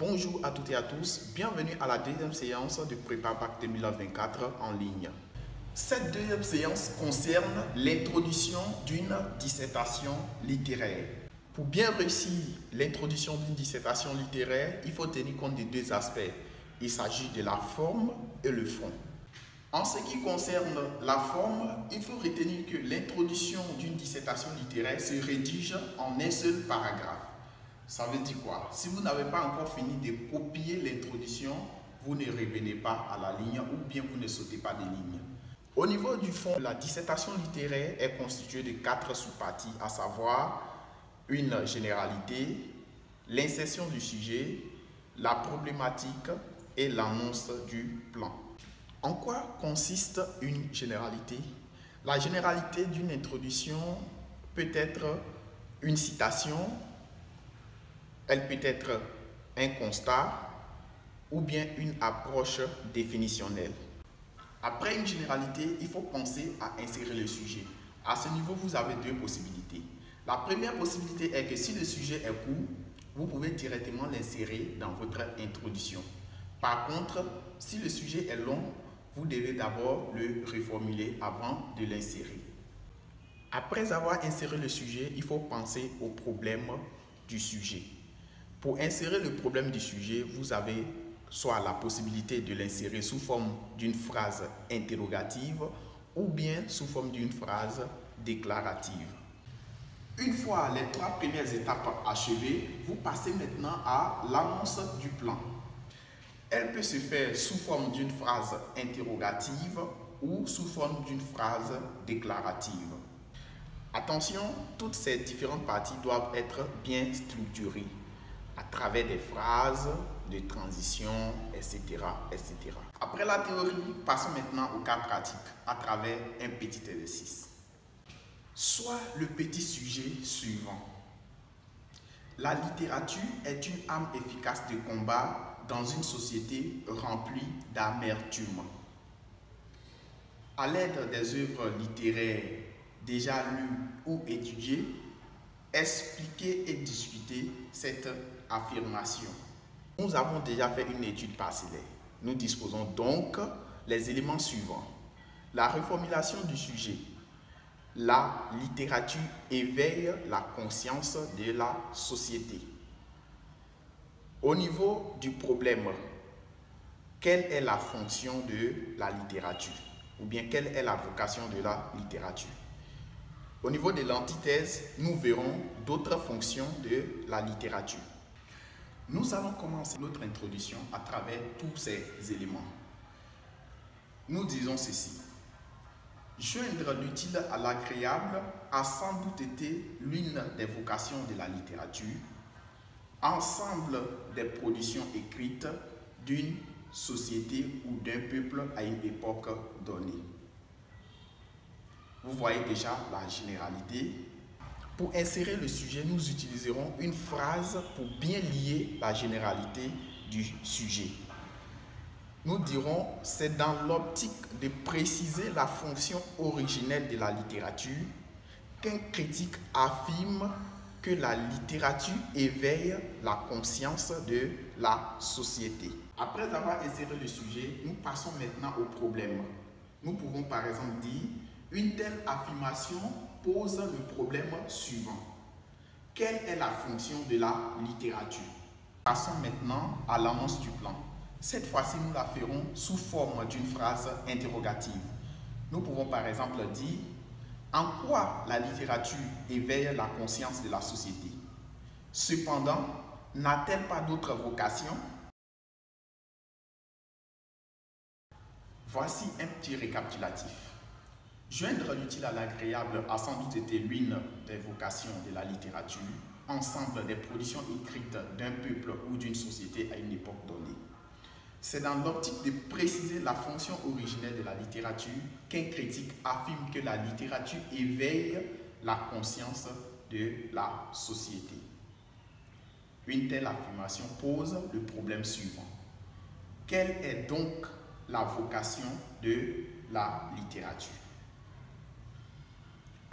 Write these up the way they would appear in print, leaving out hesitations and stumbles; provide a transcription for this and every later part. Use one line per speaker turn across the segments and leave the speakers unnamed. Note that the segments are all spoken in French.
Bonjour à toutes et à tous, bienvenue à la deuxième séance de Prépa Bac 2024 en ligne. Cette deuxième séance concerne l'introduction d'une dissertation littéraire. Pour bien réussir l'introduction d'une dissertation littéraire, il faut tenir compte de deux aspects. Il s'agit de la forme et le fond. En ce qui concerne la forme, il faut retenir que l'introduction d'une dissertation littéraire se rédige en un seul paragraphe. Ça veut dire quoi? Si vous n'avez pas encore fini de copier l'introduction, vous ne revenez pas à la ligne ou bien vous ne sautez pas des lignes. Au niveau du fond, la dissertation littéraire est constituée de 4 sous-parties, à savoir une généralité, l'insertion du sujet, la problématique et l'annonce du plan. En quoi consiste une généralité? La généralité d'une introduction peut être une citation, elle peut être un constat ou bien une approche définitionnelle. Après une généralité, il faut penser à insérer le sujet. À ce niveau, vous avez deux possibilités. La première possibilité est que si le sujet est court, vous pouvez directement l'insérer dans votre introduction. Par contre, si le sujet est long, vous devez d'abord le reformuler avant de l'insérer. Après avoir inséré le sujet, il faut penser au problème du sujet. Pour insérer le problème du sujet, vous avez soit la possibilité de l'insérer sous forme d'une phrase interrogative ou bien sous forme d'une phrase déclarative. Une fois les 3 premières étapes achevées, vous passez maintenant à l'annonce du plan. Elle peut se faire sous forme d'une phrase interrogative ou sous forme d'une phrase déclarative. Attention, toutes ces différentes parties doivent être bien structurées à travers des phrases, des transitions, etc., etc. Après la théorie, passons maintenant au cas pratique à travers un petit exercice. Soit le petit sujet suivant. La littérature est une arme efficace de combat dans une société remplie d'amertume. À l'aide des œuvres littéraires déjà lues ou étudiées, expliquer et discuter cette affirmation. Nous avons déjà fait une étude parcellaire. Nous disposons donc les éléments suivants. La reformulation du sujet. La littérature éveille la conscience de la société. Au niveau du problème, quelle est la fonction de la littérature? Ou bien quelle est la vocation de la littérature? Au niveau de l'antithèse, nous verrons d'autres fonctions de la littérature. Nous allons commencer notre introduction à travers tous ces éléments. Nous disons ceci. Joindre l'utile à l'agréable a sans doute été l'une des vocations de la littérature, ensemble des productions écrites d'une société ou d'un peuple à une époque donnée. Vous voyez déjà la généralité. Pour insérer le sujet, nous utiliserons une phrase pour bien lier la généralité du sujet. Nous dirons, c'est dans l'optique de préciser la fonction originelle de la littérature qu'un critique affirme que la littérature éveille la conscience de la société. Après avoir inséré le sujet, nous passons maintenant au problème. Nous pouvons par exemple dire, une telle affirmation pose le problème suivant. Quelle est la fonction de la littérature? Passons maintenant à l'annonce du plan. Cette fois-ci, nous la ferons sous forme d'une phrase interrogative. Nous pouvons par exemple dire « En quoi la littérature éveille la conscience de la société? Cependant, n'a-t-elle pas d'autre vocation ?» Voici un petit récapitulatif. Joindre l'utile à l'agréable a sans doute été l'une des vocations de la littérature, ensemble des productions écrites d'un peuple ou d'une société à une époque donnée. C'est dans l'optique de préciser la fonction originelle de la littérature qu'un critique affirme que la littérature éveille la conscience de la société. Une telle affirmation pose le problème suivant. Quelle est donc la vocation de la littérature?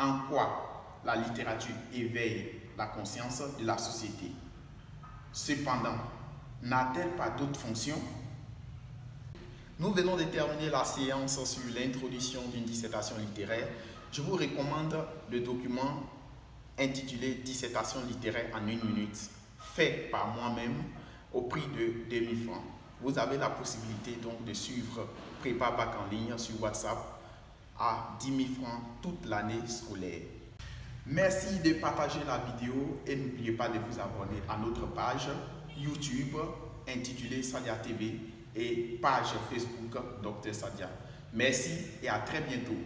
En quoi la littérature éveille la conscience de la société? Cependant, n'a-t-elle pas d'autres fonctions? Nous venons de terminer la séance sur l'introduction d'une dissertation littéraire. Je vous recommande le document intitulé « Dissertation littéraire en 1 minute » fait par moi-même au prix de 2000 francs. Vous avez la possibilité donc de suivre Prépa Bac en ligne sur WhatsApp à 10 000 francs toute l'année scolaire. Merci de partager la vidéo et n'oubliez pas de vous abonner à notre page YouTube intitulée Sadia TV et page Facebook Dr Sadia. Merci et à très bientôt.